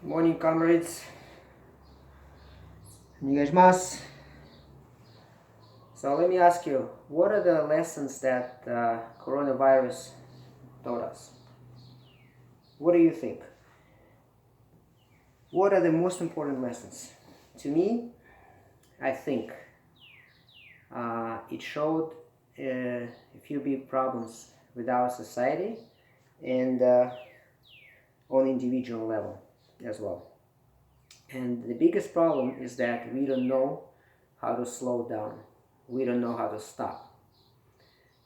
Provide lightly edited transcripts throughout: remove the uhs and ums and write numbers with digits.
Morning, comrades. Nigashmas. So let me ask you, what are the lessons that coronavirus taught us? What do you think? What are the most important lessons? To me, I think it showed a few big problems with our society and on individual level as well. And the biggest problem is that we don't know how to slow down. We don't know how to stop.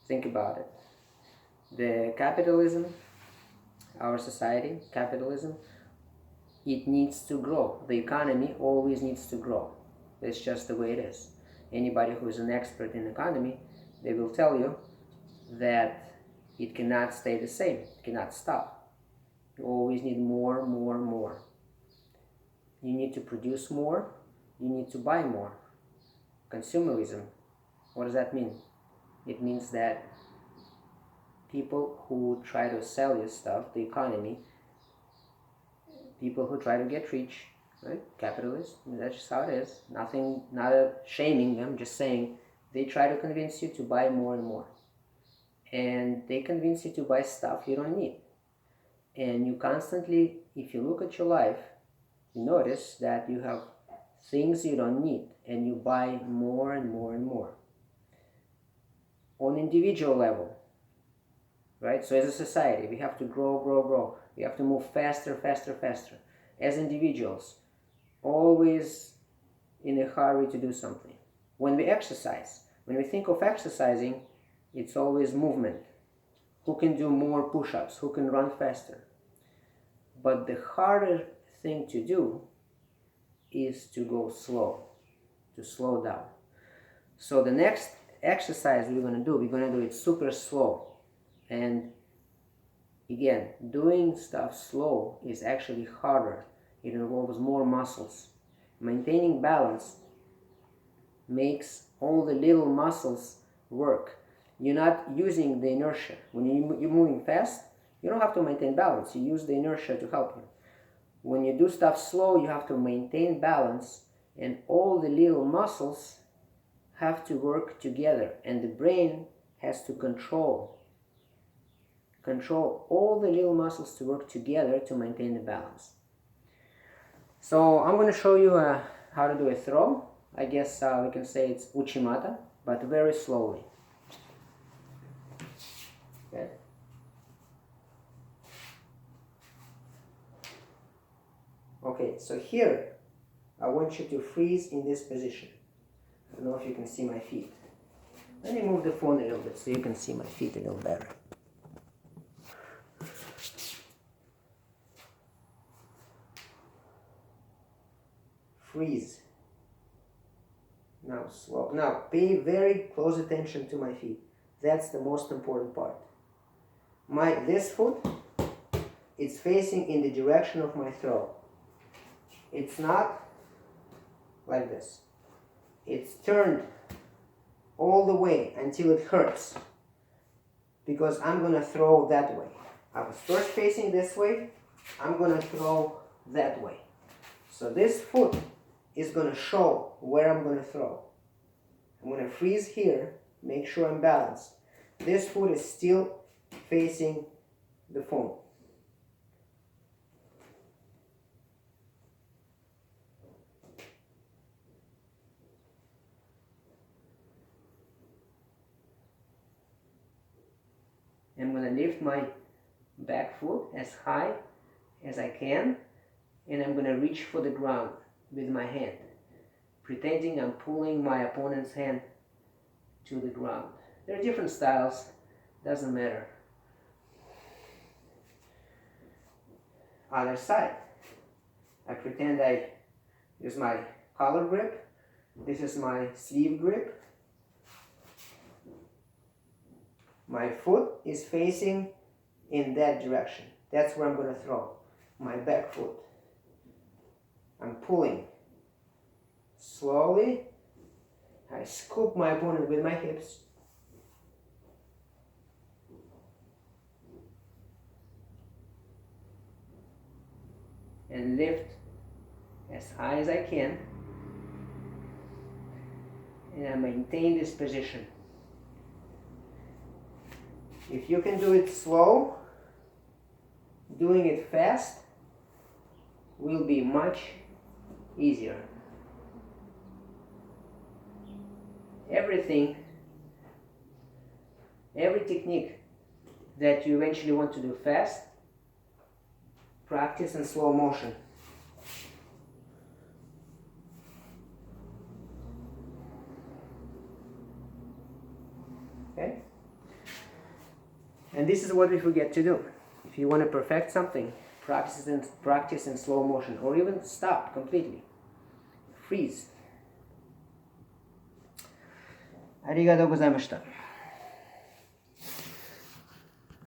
Think about it. The capitalism, our society, capitalism, it needs to grow. The economy always needs to grow. It's just the way it is. Anybody who is an expert in economy, they will tell you that it cannot stay the same. It cannot stop. You always need more, more, more. You need to produce more. You need to buy more. Consumerism. What does that mean? It means that people who try to sell you stuff, the economy, people who try to get rich, right? Capitalists, that's just how it is. Nothing, not shaming them, just saying they try to convince you to buy more and more. And they convince you to buy stuff you don't need. And you constantly, if you look at your life, you notice that you have things you don't need and you buy more and more and more. On individual level, right? So as a society, we have to grow. We have to move faster. As individuals, always in a hurry to do something. When we exercise, when we think of exercising, it's always movement. Who can do more push-ups? Who can run faster? But the harder thing to do is to go slow, to slow down. So the next exercise we're going to do it super slow. And again, doing stuff slow is actually harder. It involves more muscles. Maintaining balance makes all the little muscles work. You're not using the inertia. When you're moving fast, you don't have to maintain balance. You use the inertia to help you. When you do stuff slow, you have to maintain balance, and all the little muscles have to work together, and the brain has to control all the little muscles to work together to maintain the balance. So I'm going to show you how to do a throw. I guess we can say it's uchimata, but very slowly. Okay. Okay, so here I want you to freeze in this position. I don't know if you can see my feet. Let me move the phone a little bit so you can see my feet a little better. Freeze. Now slow. Now pay very close attention to my feet. That's the most important part. This foot is facing in the direction of my throw. It's not like this. It's turned all the way until it hurts, because I'm going to throw that way. I was first facing this way. I'm going to throw that way. So this foot is going to show where I'm going to throw. I'm going to freeze here, make sure I'm balanced. This foot is still facing the foam. I'm going to lift my back foot as high as I can, and I'm going to reach for the ground with my hand, pretending I'm pulling my opponent's hand to the ground. There are different styles, doesn't matter. Other side. I pretend I use my collar grip. This is my sleeve grip. My foot is facing in that direction. That's where I'm going to throw. My back foot. I'm pulling. Slowly, I scoop my opponent with my hips. and lift as high as I can, and I maintain this position. If you can do it slow, doing it fast will be much easier. Every technique that you eventually want to do fast, practice in slow motion. Okay? And this is what we forget to do. If you want to perfect something, practice in slow motion, or even stop completely. Freeze. ありがとうございました。